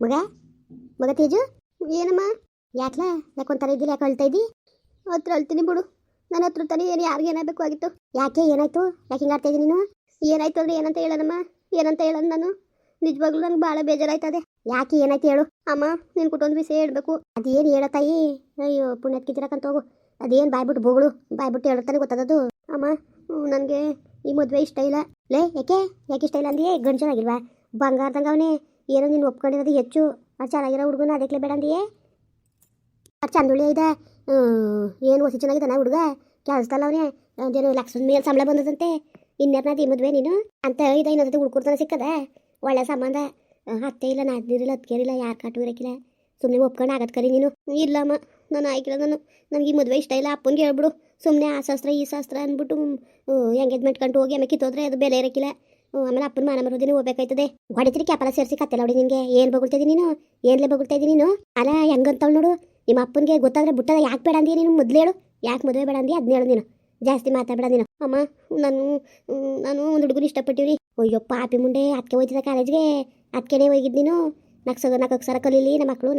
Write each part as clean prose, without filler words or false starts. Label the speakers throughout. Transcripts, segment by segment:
Speaker 1: ಮಗ ಮಗ ತೇಜು, ಏನಮ್ಮ? ಯಾಕ್ಲ ಯಾಕೊಂಥರ ಇದ್ದಿಲ್ಲ, ಯಾಕೆ ಅಳ್ತಾ ಇದ್ದಿ? ಹತ್ರ ಅಳ್ತೀನಿ ಬಿಡು. ನನ್ನ ಹತ್ರ ತಾನೇ ಏನು ಯಾರಿಗೆ ಏನಾಗಬೇಕು ಆಗಿತ್ತು? ಯಾಕೆ ಏನಾಯ್ತು? ಯಾಕೆ ಹಿಂಗೆ ಆಡ್ತಾ ಇದ್ದೀನಿ ನೀನು? ಏನಾಯ್ತು ಅಂದ್ರೆ ಏನಂತ ಹೇಳೋಣಮ್ಮ? ಏನಂತ ಹೇಳೋಣ ನಾನು? ನಿಜವಾಗ್ಲೂ ನಂಗೆ ಭಾಳ ಬೇಜಾರಾಯ್ತದೆ. ಯಾಕೆ ಏನಾಯ್ತು ಹೇಳು? ಅಮ್ಮ ನೀನು ಕುಟೊಂದು ವಿಷಯ ಹೇಳ್ಬೇಕು. ಅದೇನು ಹೇಳೋ ತಾಯಿ? ಅಯ್ಯೋ ಪುಣ್ಯತ್ಕಿತಿರಕ್ಕಂತ ಹೋಗು. ಅದೇನು ಬಾಯ್ಬಿಟ್ಟು ಬೋಗಳು ಬಾಯ್ಬಿಟ್ಟು ಹೇಳ್ತಾನೆ ಗೊತ್ತದದು. ಅಮ್ಮ ನನಗೆ ಈ ಮದುವೆ ಇಷ್ಟ ಇಲ್ಲ. ಲೇ ಯಾಕೆ ಯಾಕೆ ಇಷ್ಟ ಇಲ್ಲ ಅಂದಿಯೇ? ಗಂಡು ಚೆನ್ನಾಗಿಲ್ವಾ? ಬಂಗಾರದಂಗೆ ಅವನೇ. ಏನೋ ನೀನು ಒಪ್ಕೊಂಡಿರೋದು ಹೆಚ್ಚು. ಅದು ಚೆನ್ನಾಗಿರೋ ಹುಡುಗನ ಅದಕ್ಕೆ ಬೇಡ ಅಂದಿಯೇ? ಅದು ಚಂದುಳ್ಳಿ ಇದೆ. ಏನು ಹೊಸಿ ಚೆನ್ನಾಗಿದ್ದಾನೆ ಹುಡುಗ? ಕೆಲಸದಲ್ಲ ಅವನೇ. ಅದೇನು ಲಕ್ಷದ ಮೇಲೆ ಸಂಬಳ ಬಂದದಂತೆ. ಇನ್ನೇರ್ನಾದಿ ಮದುವೆ ನೀನು ಅಂತ ಇದೆ. ಇನ್ನೊಂದು ಹುಡ್ಕೊಡ್ತಾನೆ ಸಿಕ್ಕದ ಒಳ್ಳೆ ಸಂಬಂಧ. ಅತ್ತೆ ಇಲ್ಲ, ನಾದಿರಿಲ್ಲ, ಅದಕ್ಕೇರಿಲ್ಲ, ಯಾರು ಕಾಟು ಇರೋಕ್ಕಿಲ್ಲ. ಸುಮ್ಮನೆ ಒಪ್ಕೊಂಡು ಆಗತ್ತೆ ಕರಿ ನೀನು. ಇಲ್ಲಮ್ಮ ನಾನು ಆಯ್ಕಿಲ್ಲ. ನನಗೆ ಈ ಮದುವೆ ಇಷ್ಟ ಇಲ್ಲ. ಅಪ್ಪನಿಗೆ ಹೇಳ್ಬಿಡು. ಸುಮ್ಮನೆ ಆ ಶಾಸ್ತ್ರ ಈ ಶಾಸ್ತ್ರ ಅಂದ್ಬಿಟ್ಟು ಎಂಗೇಜ್ಮೆಂಟ್ ಕಂಡು ಹೋಗಿ ಆಮೇಲೆ ಕಿತ್ತೋದ್ರೆ ಅದು ಬೆಲೆ ಇರೋಕ್ಕಿಲ್ಲ. ಆಮೇಲೆ ಅಪ್ಪನ ಮಾನ ಮರೋದಿನ ಹೋಗ್ಬೇಕಾಯ್ತದೆ. ಹೊಡಿತೀರಿ ಕ್ಯಾಪಲ ಸೇರಿಸಿ ಕತ್ತೆಲ್ಲ ಹೊಡಿ. ನಿನಗೆ ಏನು ಬಗುಳ್ತಾ ಇದ್ದೀನಿ ನೀನು? ಏನ್ಲೇ ಬಗುಳ್ತಾ ಇದ್ದೀನಿ ನೀನು? ಅಲ್ಲ ಹೆಂಗಂತವಳು ನೋಡು. ನಿಮ್ಮ ಅಪ್ಪನಿಗೆ ಗೊತ್ತಾದ್ರೆ ಬಿಟ್ಟದ. ಯಾಕೆ ಬೇಡ ಅಂದಿ ನೀನು? ಮೊದಲು ಹೇಳು, ಯಾಕೆ ಮದುವೆ ಬೇಡ ಅಂದಿ? ಅದನ್ನ ಹೇಳು ನೀನು. ಜಾಸ್ತಿ ಮಾತಾಡಬೇಡ ನೀನು. ಅಮ್ಮ ನಾನು ಒಂದು ಹುಡುಗನ ಇಷ್ಟಪಟ್ಟಿವ್ರಿ. ಅಯ್ಯೋ ಪಾಪಿ ಮುಂಡೆ, ಅದಕ್ಕೆ ಹೋಯ್ತಿದ್ದ ಕಾಲೇಜ್ಗೆ. ಅದಕ್ಕೇನೆ ಹೋಗಿದ್ದು ನೀನು. ನಾಲ್ಕು ಅಕ್ಷರ ಕಲೀಲಿ ನಮ್ಮ ಮಕ್ಕಳು,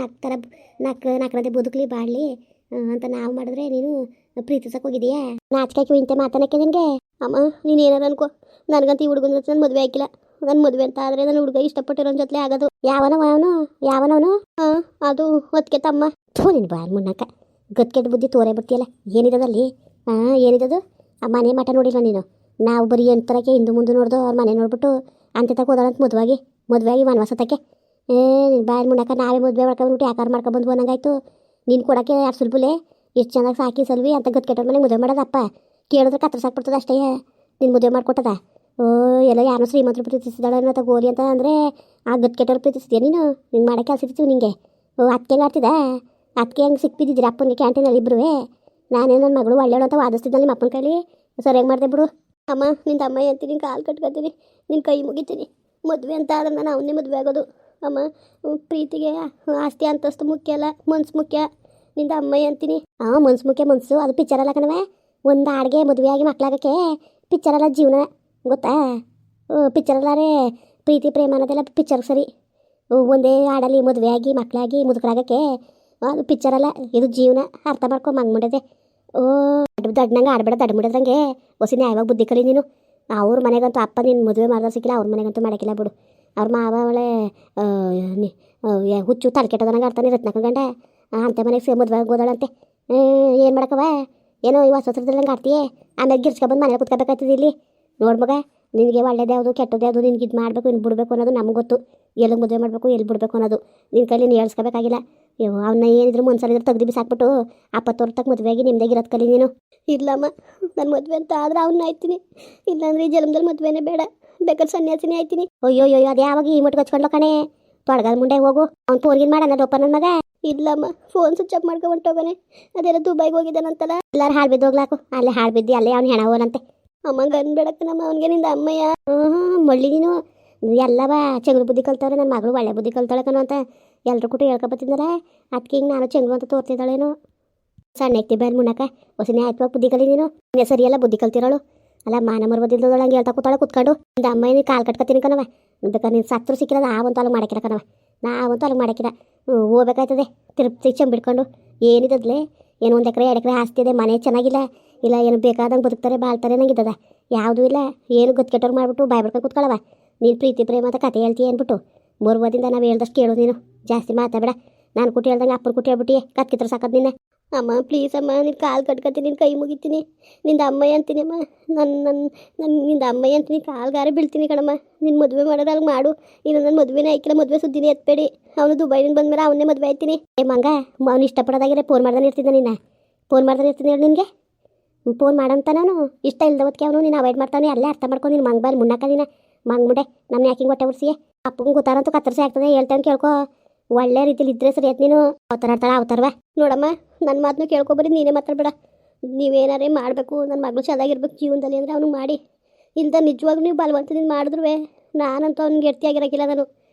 Speaker 1: ನಾಲ್ಕರದೇ ಬದುಕಲಿ ಬಾಳಲಿ ಅಂತ ನಾವು ಮಾಡಿದ್ರೆ ನೀನು ಪ್ರೀತಿಸಕ್ಕೆ ಹೋಗಿದೀಯಾ? ನಾಚಿಕೆ ಇಂತೆ ಮಾತನಕ್ಕೆ ನಿನಗೆ? ಅಮ್ಮ ನೀನು ಏನಾರು ಅನ್ಕೋ, ನನಗಂತ ಈ ಹುಡುಗನ ಜೊತೆ ನನ್ನ ಮದುವೆ ಆಗಿಲ್ಲ. ನನ್ನ ಮದುವೆ ಅಂತ ಆದರೆ ನನ್ನ ಹುಡುಗ ಇಷ್ಟಪಟ್ಟಿರೋ ಜೊತೆ ಆಗೋದು. ಯಾವನವನು? ಅದು ಹೊತ್ತಿಗೆ ತಮ್ಮ. ಥೂ ನಿನ್ನ ಬಾಯ್ ಮುನ್ನಕ್ಕ ಗತ್ಕೆಟ್ಟ ಬುದ್ಧಿ ತೋರೇ ಬಿಡ್ತೀಯಲ್ಲ. ಏನಿರೋದಲ್ಲಿ? ಏನಿರೋದು? ಆ ಮನೆ ಮಠ ನೋಡಿಲ್ಲ ನೀನು? ನಾವು ಬರೀ ಎಂತರಕ್ಕೆ ಹಿಂದೆ ಮುಂದೆ ನೋಡ್ದು ಅವ್ರ ಮನೆ ನೋಡ್ಬಿಟ್ಟು ಅಂತ ಹೋದಾಳಂತ ಮದುವೆಯಾಗಿ ವನವಾಸತಕ್ಕೆ. ನಿನ್ನ ಬಾಯ್ ಮುನ್ನಕ್ಕ ನಾವೇ ಮದುವೆ ಮಾಡ್ಕೊಂಡ್ಬಿಟ್ಟು ಯಾಕಾರು ಮಾಡ್ಕೊಬಂದು ಅನ್ನಂಗಾಯ್ತು. ನೀನು ಕೊಡೋಕ್ಕೆ ಯಾರು ಸುಲಭಲೆ? ಎಷ್ಟು ಚೆನ್ನಾಗಿ ಸಾಕಿ ಸಲ್ವಿ ಅಂತ ಗತ್ಕೆಟ್ಟ ಮನೆಗೆ ಮದುವೆ ಮಾಡೋದಪ್ಪ. ಕೇಳಿದ್ರೆ ಕತ್ರ ಸಾಕ್ಬಿಡ್ತದೆ ಅಷ್ಟೇ. ನೀನು ಮದುವೆ ಮಾಡ್ಕೊಟ್ಟದ? ಎಲ್ಲ ಯಾರೋ ಶ್ರೀಮಂತರು ಪ್ರೀತಿಸಿದಾಳೆ ಅನ್ನೋ ಗೋಲಿ ಅಂತ ಅಂದರೆ ಆ ಗತ್ಕೆಟ್ಟವ್ರು ಪ್ರೀತಿಸಿದ್ಯಾ ನೀನು? ನಿಂಗೆ ಮಾಡೋಕ್ಕೆ ಕೆಲಸ ಇರ್ತೀವಿ ನಿಂಗೆ. ಅದಕ್ಕೆ ಹೆಂಗೆ ಆಡ್ತಿದ್ದ? ಅದಕ್ಕೆ ಹೆಂಗೆ ಸಿಕ್ಬಿದ್ದಿದ್ದೀರಿ ಅಪ್ಪನಿಗೆ ಕ್ಯಾಂಟೀನಲ್ಲಿ ಇಬ್ಬರು? ನಾನೇ ನನ್ನ ಮಗಳು ಒಳ್ಳೆಯಳು ಅಂತ ವಾದಿಸ್ತಿದ್ದಲ್ಲಿ ನಿಮ್ಮ ಅಪ್ಪನ ಕೈಲಿ. ಸರಿಯಾಗಿ ಮಾಡಿದೆ ಬಿಡು. ಅಮ್ಮ ನಿನ್ನ ಅಮ್ಮಯ್ಯ ಅಂತೀನಿ, ಕಾಲು ಕಟ್ಕೊತೀನಿ, ನಿನ್ನ ಕೈ ಮುಗಿತೀನಿ. ಮದುವೆ ಅಂತ ಆದ್ರೆ ನಾನು ಅವನ್ನೇ ಮದುವೆ ಆಗೋದು. ಅಮ್ಮ ಪ್ರೀತಿಗೆ ಆಸ್ತಿ ಅಂತಸ್ತು ಮುಖ್ಯ ಅಲ್ಲ, ಮನ್ಸು ಮುಖ್ಯ. ನಿಂದ ಅಮ್ಮಯ್ಯ ಅಂತೀನಿ. ಮನ್ಸು ಮುಖ್ಯ. ಮನ್ಸು ಅದು ಪಿಕ್ಚರ್ ಅಲ್ಲ ಕಣವೆ. ಒಂದು ಹಾಡಿಗೆ ಮದುವೆಯಾಗಿ ಮಕ್ಕಳಾಗಕ್ಕೆ ಪಿಕ್ಚರ್ ಅಲ್ಲ ಜೀವನ, ಗೊತ್ತಾ? ಪಿಕ್ಚರ್ ಅಲ್ಲಾರೆ ಪ್ರೀತಿ ಪ್ರೇಮ ಅನ್ನೋದೆಲ್ಲ ಪಿಕ್ಚರ್ ಸರಿ. ಒಂದೇ ಹಾಡಲ್ಲಿ ಮದುವೆಯಾಗಿ ಮಕ್ಕಳಾಗಿ ಮುದುಕರಾಗಕ್ಕೆ ಅದು ಪಿಕ್ಚರ್ ಅಲ್ಲ, ಇದು ಜೀವನ. ಅರ್ಥ ಮಾಡ್ಕೊ ಮಂಗ್ಮುಂಡದೆ. ದಡ್ಡಂಗೆ ಆಡಬೇಡ, ದಡ್ಡ ಮುಡದಂಗೆ ಹೊಸ ನ್ಯಾಯವಾಗಿ ಬುದ್ಧಿ ಕಲಿ ನೀನು. ಅವ್ರ ಮನೆಗಂತೂ ಅಪ್ಪ ನೀನು ಮದುವೆ ಮಾಡ್ದ ಸಿಕ್ಕಿಲ್ಲ, ಅವ್ರ ಮನೆಗಂತೂ ಮಾಡೋಕ್ಕಿಲ್ಲ ಬಿಡು. ಅವ್ರ ಮಾವ ಅವಳೆ ಹುಚ್ಚು ತಲೆ ಕೆಟ್ಟದನಂಗೆ ಆಡ್ತಾನೆ ರತ್ನಕ ಗಂಡ. ಅಂತೆ ಮನೆಗೆ ಮದುವೆ ಹೋದಳಂತೆ. ಏನು ಮಾಡಕ್ಕವ? ಏನೋ ಈ ಹೊಸದ್ರಲ್ಲಂಗೆ ಆಡ್ತೀಯೇ. ಆಮೇಲೆ ಗಿರ್ಸ್ಕೊಬಂದು ಮನೇಲಿ ಕುತ್ಕೋಬೇಕಾಗ್ತದೆ ಇಲ್ಲಿ. ನೋಡು ಮಗ, ನಿನಗೆ ಒಳ್ಳೇದು ಯಾವುದು ಕೆಟ್ಟದ್ದು ಯಾವುದು, ನಿನ್ಗೆ ಇದು ಮಾಡಬೇಕು ಇನ್ನು ಬಿಡಬೇಕು ಅನ್ನೋದು ನಮ್ಗೆ ಗೊತ್ತು. ಎಲ್ಲಿ ಮದುವೆ ಮಾಡಬೇಕು ಎಲ್ಲಿ ಬಿಡಬೇಕು ಅನ್ನೋದು ನಿನ್ನ ಕೈಲಿ ನೀನು ಹೇಳ್ಸ್ಕೋಬೇಕಾಗಿಲ್ಲ. ಅವನ್ನ ಏನಿದ್ರು ಮನ್ಸಲ್ಲಿದ್ರು ತೆಗ್ದು ಬಿಸಾಕ್ಬಿಟ್ಟು ಅಪ್ಪತ್ತವ್ರ ತಕ್ಕ ಮದುವೆಯಾಗಿ ನಿಮ್ದಾಗಿರೋದು ಕಲಿ ನೀನು. ಇಲ್ಲಮ್ಮ ನಾನು ಮದುವೆ ಅಂತ ಆದ್ರೆ ಅವನ್ನ ಆಯ್ತೀನಿ. ಇಲ್ಲಾಂದ್ರೆ ಈ ಜನ್ಮದಲ್ಲಿ ಮದುವೆನೇ ಬೇಡ, ಬೇಕಾದ್ರೆ ಸನ್ಯಾಸಿನೇ ಆಯ್ತೀನಿ. ಅಯ್ಯೋ ಅದು ಯಾವಾಗ ಈ ಮಟ್ಟಿಗೆ ಹಚ್ಕೊಂಡ್ಲೋ ಕಣೆ. ತೊಡಗಲ್ ಮುಂಡೆ ಹೋಗು. ಅವ್ನು ಫೋನ್ಗಿನ್ ಮಾಡೋಣದಪ್ಪ ನನ್ನ ಮಗ. ಇಲ್ಲಮ್ಮ ಫೋನ್ ಸ್ವಿಚ್ ಆಫ್ ಮಾಡ್ಕೊಂಡು ಹೊಂಟೋಗನೆ. ಅದೆಲ್ಲ ದುಬೈಗೆ ಹೋಗಿದ್ದಾನಂತಲ್ಲ. ಎಲ್ಲಾರು ಹಾಳು ಬಿದ್ದು ಹೋಗ್ಲಾಕು. ಅಲ್ಲೇ ಹಾಳು ಬಿದ್ದು ಅಲ್ಲೇ ಅವ್ನು ಹೆಣ ಹೋಗನಂತೆ. ಅಮ್ಮ ಗನ್ ಬೇಡಕ್ಕ ನಮ್ಮ ಅವನಿಗೆ ನಿಂದ ಅಮ್ಮಯ್ಯ. ಮಳ್ಳಿ ನೀನು ಎಲ್ಲವ ಚೆಂಗ್ಳು ಬುದ್ಧಿ ಕಲ್ತವ್ರೆ. ನನ್ನ ಮಗಳು ಒಳ್ಳೆ ಬುದ್ಧಿ ಕಲ್ತಾಳೆ ಕಣೋ ಅಂತ ಎಲ್ಲರೂ ಕೂಡ ಹೇಳ್ಕೊಬತ್ತಿದ್ದಾರ. ಅದಕ್ಕೆ ಹಿಂಗೆ ನಾನು ಚೆಂಗ್ಳು ಅಂತ ತೋರ್ತಿದ್ದಾಳೇನು? ಸಣ್ಣ ಎಕ್ತಿ ಬೇರೆ ಮುನ್ನಕ ಹೊಸನೇ ಆಯ್ತು ಬುದ್ಧಿ ಕಲಿ ನೀನು. ಸರಿಯಲ್ಲ ಬುದ್ಧಿ ಕಲ್ತಿರೋಳು. ಅಲ್ಲ ಮಾನ ಮರ್ಬೋದಿಲ್ದೋಳು ಹಂಗೆ ಹೇಳ್ತಾ ಕೂತಾಳೆ ಕುತ್ಕೊಂಡು. ನಿಂದ ಅಮ್ಮಯ್ಯ ಕಾಲು ಕಟ್ಕೊತೀನಿ ಕಣವ. ಬೇಕಾದ್ರೆ ನೀನು ಸತ್ರು ಸಿಕ್ಕಿಲ್ಲ, ನಾವಂತೂ ಅಲ್ಲಿಗೆ ಮಾಡಕ್ಕಿಲ್ಲ ಕಣವ. ನಾವಂತೂ ಅಲ್ಲಿಗೆ ಮಾಡಕ್ಕಿಲ್ಲ. ಹೋಗ್ಬೇಕಾಯ್ತದೆ ತಿರುಪ್ತಿ ಚಂಬಿಡ್ಕೊಂಡು. ಏನಿದ್ದದ್ಲೆ ಏನು 1 ಎಕರೆ 2 ಎಕರೆ ಆಸ್ತಿ ಇದೆ, ಮನೆ ಚೆನ್ನಾಗಿಲ್ಲ, ಇಲ್ಲ ಏನು ಬೇಕಾದಂಗೆ ಬದುಕ್ತಾರೆ ಬಾಳ್ತಾರೆ ನಂಗಿದ್ದದ. ಯಾವುದೂ ಇಲ್ಲ. ಏನು ಗೊತ್ಕೆಟ್ಟವ್ರು ಮಾಡ್ಬಿಟ್ಟು ಬಾಯ್ ಬಿಡ್ಕೊಂಡು ಕೂತ್ಕೊಳ್ಳವ. ನೀನು ಪ್ರೀತಿ ಪ್ರೇಮ ಅಂತ ಕತೆ ಹೇಳ್ತೀಯ ಅಂದ್ಬಿಟ್ಟು ಮರುವದಿಂದ ನಾವು ಹೇಳ್ದಷ್ಟು ಕೇಳು ನೀನು. ಜಾಸ್ತಿ ಮಾತಾಬೇಡ. ನಾನು ಕುಟ್ಟಿ ಹೇಳ್ದಂಗೆ ಅಪ್ಪನ ಕುಟ್ಟಿ ಹೇಳ್ಬಿಟ್ಟಿಯೇ ಕತ್ಕಿತ್ರ ಸಾಕದ್ ನಿನ್ನ. ಅಮ್ಮ ಪ್ಲೀಸ್ ಅಮ್ಮ, ನಿನ್ನ ಕಾಲು ಕಟ್ಕೊತೀನಿ, ನಿನ್ನ ಕೈ ಮುಗಿತೀನಿ. ನಿಂದ ಅಮ್ಮಯ್ಯ ಅಂತೀನಿ ಅಮ್ಮ. ನಿಂದ ಅಮ್ಮಯ್ಯ ಅಂತೀನಿ, ಕಾಲ್ಗಾರ ಬೀಳ್ತೀನಿ ಕಣಮ್ಮ. ನಿನ್ನ ಮದುವೆ ಮಾಡೋದು ಅಲ್ಲಿ ಮಾಡು. ಇನ್ನು ನನ್ನ ಮದುವೆನೇ ಆಯ್ಕಿಲ್ಲ, ಮದುವೆ ಸುದ್ದಿನೇ ಎತ್ಬೇಡಿ. ಅವನು ದುಬೈನಿಂದ ಬಂದ್ಮೇಲೆ ಅವನ್ನೇ ಮದುವೆ ಆಯ್ತೀನಿ. ಮಂಗ ಅವ್ನು ಇಷ್ಟಪಡೋದಾಗಿದ್ರೆ ಫೋನ್ ಮಾಡ್ದಾನೆ ಇರ್ತಿದ್ದ ನಿನ್ನ. ಫೋನ್ ಮಾಡ್ದಾನೆ ಇರ್ತೀನಿ ಹೇಳಿ ನಿನಗೆ. ಫೋನ್ ಮಾಡಂತ ನಾನು ಇಷ್ಟ ಇಲ್ದವತ್ತಿಗೆ ಅವನು ನೀನು ಅವಾಯ್ಡ್ ಮಾಡ್ತಾನೆ. ಅಲ್ಲೇ ಅರ್ಥ ಮಾಡ್ಕೊಂಡು ನೀನು ಮಂಗ್ ಬಾರಿ ಮುನ್ನಕ್ಕ ನೀನು ಮಂಗ್ಬಿಡೆ. ನಮ್ಮ ಯಾಕಿಂಗ್ ಹೊಟ್ಟೆ ಉಡ್ಸಿಯೇ? ಅಪ್ಪಂಗೆ ಗೊತ್ತಾರಂತೂ ಕತ್ತರಿಸಿ ಆಗ್ತದೆ. ಹೇಳ್ತೇನೆ ಕೇಳ್ಕೊ. ಒಳ್ಳೆ ರೀತಿಲಿ ಇದ್ರೆ ಸರಿ ಆಯ್ತು. ನೀನು ಅವತಾರ ಆಡ್ತಾಳ ಅವತಾರವ ನೋಡಮ್ಮ. ನನ್ನ ಮಾತನ್ನು ಕೇಳ್ಕೊಬರಿ, ನೀನೇ ಮಾತಾಡ್ಬೇಡ. ನೀವೇನಾರೇ ಮಾಡಬೇಕು, ನನ್ನ ಮಗಳು ಚೆನ್ನಾಗಿರ್ಬೇಕು ಜೀವನದಲ್ಲಿ ಅಂದರೆ ಅವ್ನಿಗೆ ಮಾಡಿ. ಇಲ್ದ ನಿಜವಾಗ್ಲೂ ನೀವು ಬಲವಂತದಿಂದ ಮಾಡಿದ್ರು ನಾನಂತೂ ಅವ್ನಿಗೆ ಗಟ್ಟಿಯಾಗಿರೋಕ್ಕಿಲ್ಲ. ನಾನು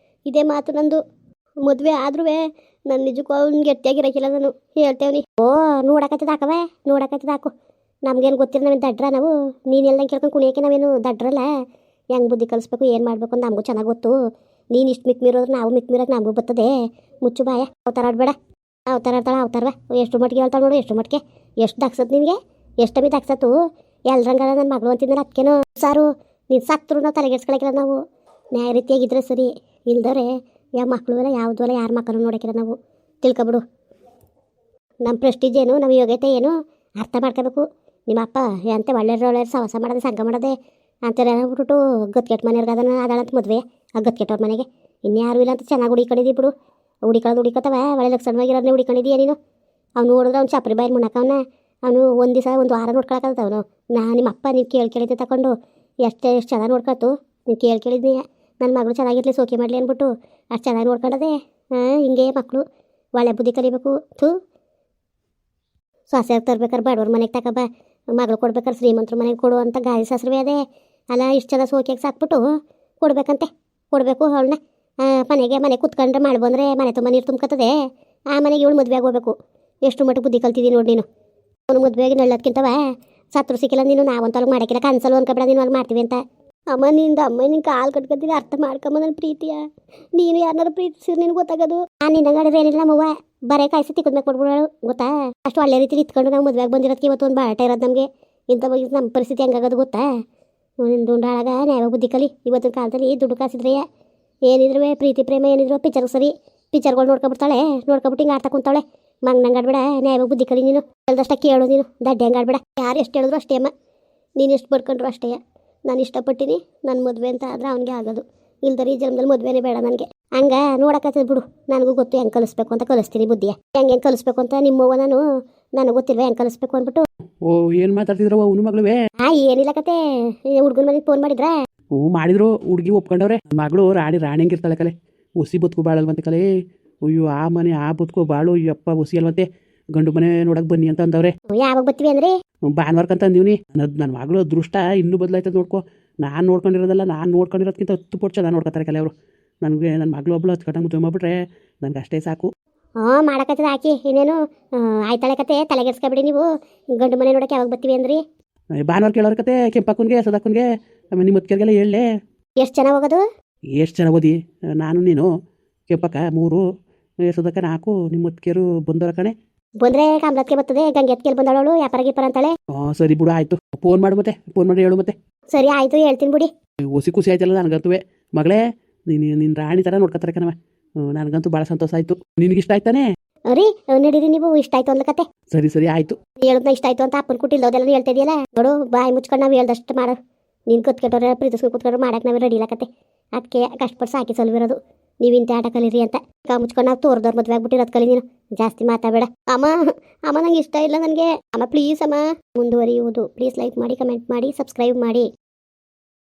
Speaker 1: ಇದೇ ಮಾತು ನಂದು. ಮದುವೆ ಆದ್ರೂ ನಾನು ನಿಜಕ್ಕೂ ಅವ್ನಿಗೆ ಗಟ್ಟಿಯಾಗಿರೋಕ್ಕಿಲ್ಲ. ನಾನು ಹೇಳ್ತೇವ್ನಿ. ನೋಡಕತ್ತದ ಹಾಕವೇ, ನೋಡಕತ್ತದ ಹಾಕು. ನಮ್ಗೇನು ಗೊತ್ತಿಲ್ಲ, ನಾವೇನು ದಡ್ರ ನಾವು? ನೀನು ಎಲ್ಲಂಗೆ ಕೇಳ್ಕೊಂಡು ಕುಣಿಯೋಕೆ ನಾವೇನು ದಡ್ರಲ್ಲ? ಹೆಂಗೆ ಬುದ್ಧಿ ಕಲಿಸ್ಬೇಕು ಏನು ಮಾಡಬೇಕು ಅಂತ ನಮಗೂ ಚೆನ್ನಾಗಿ ಗೊತ್ತು. ನೀನು ಇಷ್ಟು ಮಿಕ್ ಮೀರೋದ್ರೆ ನಾವು ಮಿಕ್ ಮೀರಕ್ಕೆ ನಮಗೂ ಬರ್ತದೆ. ಮುಚ್ಚು ಬಾಯ. ಅವತಾರ ಆಡ್ಬೇಡ. ಅವತಾರ ಆಡ್ತಾಳೆ ಅವತಾರವ. ಎಷ್ಟು ಮಟ್ಟಿಗೆ ಹೇಳ್ತಾಳೆ ನೋಡು, ಎಷ್ಟು ಮಟ್ಟಿಗೆ. ಎಷ್ಟು ದಕ್ಸತ್ ನಿನಗೆ, ಎಷ್ಟು ಬಿ ದಕ್ಸತ್ತು. ಎಲ್ರಂಗಾರ ನನ್ನ ಮಗಳು ಅಂತಿದ್ರೆ ಅದಕ್ಕೇನೋ ಸಾರು. ನೀನು ಸತ್ರು ನಾವು ತಲೆಗೆಡ್ಸ್ಕೊಳಕಿಲ್ಲ ನಾವು. ನ್ಯಾಯ ರೀತಿಯಾಗಿದ್ರೆ ಸರಿ, ಇಲ್ದರೆ ಯಾವ ಮಕ್ಕಳು ಅಲ್ಲ, ಯಾವುದು ಅಲ್ಲ, ಯಾರ ಮಕ್ಕಳು ನೋಡೋಕಿಲ್ಲ ನಾವು. ತಿಳ್ಕೊಬಿಡು. ನಮ್ಮ ಪ್ರೆಸ್ಟೀಜ್ ಏನು, ನಮ್ಮ ಯೋಗ್ಯತೆ ಏನು ಅರ್ಥ ಮಾಡ್ಕೋಬೇಕು. ನಿಮ್ಮ ಅಪ್ಪ ಎಂತೆ ಒಳ್ಳೆಯ ಸವಾಸ ಮಾಡೋದೆ, ಸಂಘ ಮಾಡೋದೆ ಅಂತಾರೆ ಬಿಟ್ಬಿಟ್ಟು ಗತ್ಕೆಟ್ ಮನೆಯವ್ರಿಗೆ ಅದನ್ನು ಅದಾಳಂತ ಮದುವೆ. ಆ ಗತ್ಕೆಟ್ಟವ್ರ ಮನೆಗೆ ಇನ್ಯಾರು ಇಲ್ಲ ಅಂತ ಚೆನ್ನಾಗಿ ಹುಡಿಕೊಂಡಿದ್ದಿ ಬಿಡು. ಹುಡಿಕೊಳ್ಳೋದು ಒಳ್ಳೆ ಲಕ್ಷಣವಾಗಿರೋದನ್ನೇ ಹುಡಿಕೊಂಡಿದ್ದೀಯ ನೀನು. ಅವ್ನು ನೋಡಿದ್ರೆ ಅವ್ನು ಚಪ್ರಿ ಬಾಯಿ ಮುನ್ನಕವನ್ನ. ಅವನು ಒಂದು ದಿವಸ ಒಂದು ವಾರ ನೋಡ್ಕೊಳಕ್ಕಂತ ಅವನು. ನಿಮ್ಮ ಅಪ್ಪ ನೀವು ಕೇಳಿದ್ದೆ ತಗೊಂಡು ಎಷ್ಟು ಚೆನ್ನಾಗಿ ನೋಡ್ಕೊಳ್ತು. ನೀನು ಕೇಳಿದ್ನಿ ನನ್ನ ಮಗಳು ಚೆನ್ನಾಗಿರ್ಲಿ, ಸೋಕೆ ಮಾಡಲಿ ಅಂದ್ಬಿಟ್ಟು ಅಷ್ಟು ಚೆನ್ನಾಗಿ ನೋಡ್ಕೊಂಡದೆ. ಹಿಂಗೆ ಮಕ್ಕಳು ಒಳ್ಳೆ ಬುದ್ಧಿ ಕಲಿಬೇಕು. ಸೊಸೆಯಾಗಿ ತರ್ಬೇಕಾರೆ ಬಡವ್ರ ಮನೆಗೆ ತಗೊಬ, ಮಗಳು ಕೊಡ್ಬೇಕಾರೆ ಶ್ರೀಮಂತರ ಮನೆಗೆ ಕೊಡು ಅಂತ ಗಾಳಿ ಶಾಸ್ತ್ರವೇ ಅದೇ. ಅಲ್ಲ ಇಷ್ಟು ಜನ ಸೋಕೆಗೆ ಸಾಕ್ಬಿಟ್ಟು ಕೊಡ್ಬೇಕಂತೆ. ಕೊಡಬೇಕು ಅವಳನ್ನ. ಮನೆ ಕುತ್ಕೊಂಡ್ರೆ ಮಾಡಿ ಬಂದರೆ ಮನೆ ತುಂಬ ನೀರು ತುಂಬ್ಕೊತದೆ. ಆ ಮನೆಗೆ ಇವಳು ಮದುವೆ ಆಗೋಗ್ಬೇಕು. ಎಷ್ಟು ಮಟ್ಟ ಬುದ್ಧಿ ಕಲ್ತಿದ್ದೀನಿ ನೋಡಿ ನೀನು. ಅವನು ಮದುವೆಗೆ ನಳ್ಳೋದ್ಕಿಂತವ ಸತ್ರು ಸಿಕ್ಕಿಲ್ಲ ನೀನು. ನಾವಂತವ್ರಿಗೆ ಮಾಡೋಕ್ಕಿಲ್ಲ, ಕನ್ಸಲು ಅನ್ಕೊಬೇಡ ನೀನು ಅಲ್ಲಿ ಮಾಡ್ತೀವಿ ಅಂತ. ಅಮ್ಮ ನಿನ್ನ ಕಾಲು ಕಟ್ಕೊತೀನಿ, ಅರ್ಥ ಮಾಡ್ಕೊಂಬ ನನ್ನ ಪ್ರೀತಿಯ. ನೀನು ಯಾರನ್ನಾರು ಪ್ರೀತಿಸಿದ್ರೆ ನಿನಗೆ ಗೊತ್ತಾಗೋದು. ನಾನು ನಿನ್ನ ಗಾಡಿದ್ರೆ ಏನಿಲ್ಲ ನಮ್ಮವ್ವ ಬರೇ ಕಾಯಿಸಿ ತಿಕ್ಕದ್ಮೇಲೆ ಕೊಡ್ಬಿಡೋಳು ಗೊತ್ತಾ. ಅಷ್ಟು ಒಳ್ಳೆ ರೀತಿಲಿ ಇತ್ಕೊಂಡು ನಾವು ಮದುವೆಗೆ ಬಂದಿರೋದಕ್ಕೆ ಇವತ್ತು ಒಂದು ಬಾಟ ಇರೋದು ನಮಗೆ. ಇಂಥ ನಮ್ಮ ಪರಿಸ್ಥಿತಿ ಹೆಂಗಾಗೋದು ಗೊತ್ತಾ. ನಿಂದು ಹಾಳಾಗ ನ್ಯಾಯ ಬುದ್ಧಿ ಕಲಿ. ಇವತ್ತಿನ ಕಾಲದಲ್ಲಿ ದುಡ್ಡು ಕಾಸಿದ್ರೆ ಏನಿದ್ರು ಪ್ರೀತಿ ಪ್ರೇಮ ಏನಿದ್ರು ಪಿಕ್ಚರ್ ಸರಿ. ಪಿಕ್ಚರ್ಗಳು ನೋಡ್ಕೊಬಿಡ್ತಾಳೆ, ನೋಡ್ಕೊಬಿಟ್ಟು ಹಿಂಗೆ ಆಡ್ತಾ ಕುಂತಾಳೆ. ಮಂಗ್ನಂಗೆ ಆಡ್ಬೇಡ, ನ್ಯಾಯ ಬುದ್ಧಿ ಕಲಿ ನೀನು. ಹೇಳ್ದಷ್ಟ ಕೇಳು ನೀನು, ದಡ್ಡೆ ಹಂಗೆ ಆಡ್ಬೇಡ. ಯಾರು ಎಷ್ಟು ಹೇಳಿದ್ರು ಅಷ್ಟೇ ಅಮ್ಮ, ನೀನು ಎಷ್ಟು ಬಡ್ಕೊಂಡ್ರು ಅಷ್ಟೇ. ನಾನು ಇಷ್ಟಪಟ್ಟಿನಿ, ನನ್ನ ಮದುವೆ ಅಂತ ಆದ್ರೆ ಅವ್ನಿಗೆ ಆಗೋದು. ಇಲ್ದರೆ ಈ ಜನ್ಮದಲ್ಲಿ ಮದುವೆನೇ ಬೇಡ ನನಗೆ. ಹಂಗೆ ನೋಡಕತ್ತದ ಬಿಡು. ನನಗೂ ಗೊತ್ತು ಹೆಂಗೆ ಕಲಿಸ್ಬೇಕು ಅಂತ, ಕಲಿಸ್ತೀನಿ ಬುದ್ಧಿಯ. ಹೆಂಗೆ ಕಲಿಸ್ಬೇಕು ಅಂತ. ನಿಮ್ಮವ್ವ ನನಗೆ ಗೊತ್ತಿಲ್ವ ಹೆಂಗೆ ಕಲಿಸ್ಬೇಕು ಅಂದ್ಬಿಟ್ಟು.
Speaker 2: ಓ ಏನು ಮಾತಾಡ್ತಿದ್ರವ ಅವನು ಮಗಳುವೆ?
Speaker 1: ಏನಿಲ್ಲ ಕತೆ. ಹುಡುಗನ ಮನೆಗೆ ಫೋನ್ ಮಾಡಿದ್ರಾ?
Speaker 2: ಮಾಡಿದ್ರು. ಹುಡುಗಿ ಒಪ್ಕೊಂಡವ್ರೆ. ಮಗಳು ರಾಣಿ ಹಂಗಿರ್ತಾಳೆ ಕಲೆ. ಹುಸಿ ಬದುಕು ಬಾಳಲ್ವಂತೆ ಕಲೆ. ಅಯ್ಯೋ ಆ ಮನೆ ಆ ಬದುಕು ಬಾಳು ಅಪ್ಪ ಹುಸಿ ಅಲ್ವಂತೆ. ಗಂಡು ಮನೆ ನೋಡಕ್ಕೆ ಬನ್ನಿ ಅಂತ ಅಂದವ್ರೆ.
Speaker 1: ಯಾವಾಗ ಬರ್ತೀವಿ ಅಂದ್ರೆ?
Speaker 2: ಭಾನುವಾರಕ್ಕಂತ ಅಂದೀವ್ನಿ. ನನ್ನ ಮಗಳು ಅದೃಷ್ಟ ಇನ್ನೂ ಬದಲಾಯ್ತದೆ ನೋಡ್ಕೊ. ನಾನು ನೋಡ್ಕೊಂಡಿರೋದಲ್ಲ, ನಾನು ನೋಡ್ಕೊಂಡಿರೋದಕ್ಕಿಂತ 10 ಪಟ್ಟು ಚೆನ್ನಾಗಿ ನೋಡ್ಕೊತಾರೆ ಕಲೆ ಅವರು. ನನಗೆ ನನ್ನ ಮಗಳು ಒಬ್ಬಳು ಹಚ್ಕಟ್ಟಂಗೆ ಮದುವೆ ಮಾಡ್ಬಿಟ್ರೆ ನನಗೆ ಅಷ್ಟೇ ಸಾಕು.
Speaker 1: ಮಾಡಕತ್ತದ ಹಾಕಿ ಇನ್ನೇನು ಆಯ್ತಾಳೆ ಕತೆ. ತಲೆಗೆಡ್ಸ್ಕೊಬಿಡಿ ನೀವು. ಗಂಡು ಮನೆ ನೋಡಕ್ಕೆ ಯಾವಾಗ ಬರ್ತೀವಿ ಅಂದ್ರಿ?
Speaker 2: ಭಾನುವಾರ ಕೇಳೋರ ಕತೆ. ಕೆಂಪಕ್ಕನ್ಗೆ ಸದಾಕನ್ಗೆ ಆಮೇಲೆ ನಿಮ್ಮ ಮುತ್ಕೆರ್ಗೆಲ್ಲ ಹೇಳಲೆ.
Speaker 1: ಎಷ್ಟು ಜನ ಹೋಗೋದು?
Speaker 2: ಎಷ್ಟು ಜನ ಓದಿ? ನಾನು ನೀನು ಕೆಂಪಕ್ಕ 3, ಸದಕ್ಕ 4, ನಿಮ್ಮ ಮುತ್ಕೆರು ಬಂದವರ ಕಣೆ.
Speaker 1: ಬಂದರೆ ಕಾಮ್ಲತ್ಗೆ ಬರ್ತದೆ. ಗಂಗೆ ಎತ್ಕೆಲ್ ಬಂದವಳು ವ್ಯಾಪಾರ ಗೀಪಾರ ಅಂತಾಳೆ.
Speaker 2: ಸರಿ ಬಿಡು ಆಯಿತು. ಫೋನ್ ಮಾಡು ಮತ್ತೆ. ಫೋನ್ ಮಾಡಿ ಹೇಳು ಮತ್ತೆ.
Speaker 1: ಸರಿ ಆಯಿತು, ಹೇಳ್ತೀನಿ ಬಿಡಿ.
Speaker 2: ಹೊಸಿ ಖುಷಿ ಆಯ್ತಲ್ಲ ನನಗಂತೂ. ಮಗಳೇ ನಿನ್ನ ರಾಣಿ ಥರ ನೋಡ್ಕೊತಾರೆ ಕಣವ. ನನಗಂತೂ ಭಾಳ ಸಂತೋಷ ಆಯಿತು. ನಿನಗಿಷ್ಟ ಆಯ್ತಾನೆ? ರೀ ನಡೀರಿ, ನೀವು ಇಷ್ಟ ಆಯ್ತು ಅಂದ್ಲ ಕತೆ. ಸರಿ ಆಯಿತು.
Speaker 1: ಹೇಳೋದ್ನ ಇಷ್ಟ ಆಯ್ತು ಅಂತ ಅಪ್ಪನ ಕೊಟ್ಟಿಲ್ಲದೆಲ್ಲ ಹೇಳ್ತಾ ಇದೆಯಲ್ಲ ನೋಡು. ಬಾಯಿ ಮುಚ್ಕೊಂಡು ನಾವು ಹೇಳ್ದಷ್ಟು ಮಾಡು. ನೀನು ಕತ್ಕೆಟ್ಟವ್ರೆ ಪ್ರೀತಿಸ್ಕೊಂಡು ಕುತ್ಕೊಂಡ್ರೆ ಮಾಡಕ್ಕೆ ನಾವೇ ರೆಡಿ ಇಲ್ಲ ಕತೆ. ಅದಕ್ಕೆ ಕಷ್ಟಪಟ್ಟು ಸಾಕಿ ಸಲ್ವಿರೋದು. ನೀವು ಇಂಥ ಆಟ ಕಲೀರಿ ಅಂತ. ಮುಚ್ಕೊಂಡು ನಾವು ತೋರ್ದವ್ರ ಮದುವೆ ಆಗ್ಬಿಟ್ಟಿರೋದು ಕಲಿ. ನೀನು ಜಾಸ್ತಿ ಮಾತಾಡಬೇಡ ಅಮ್ಮ ನಂಗೆ ಇಷ್ಟ ಇಲ್ಲ ನನಗೆ. ಅಮ್ಮ ಪ್ಲೀಸ್ ಅಮ್ಮ. ಮುಂದುವರಿಯುವುದು. ಪ್ಲೀಸ್ ಲೈಕ್ ಮಾಡಿ, ಕಮೆಂಟ್ ಮಾಡಿ, ಸಬ್ಸ್ಕ್ರೈಬ್ ಮಾಡಿ.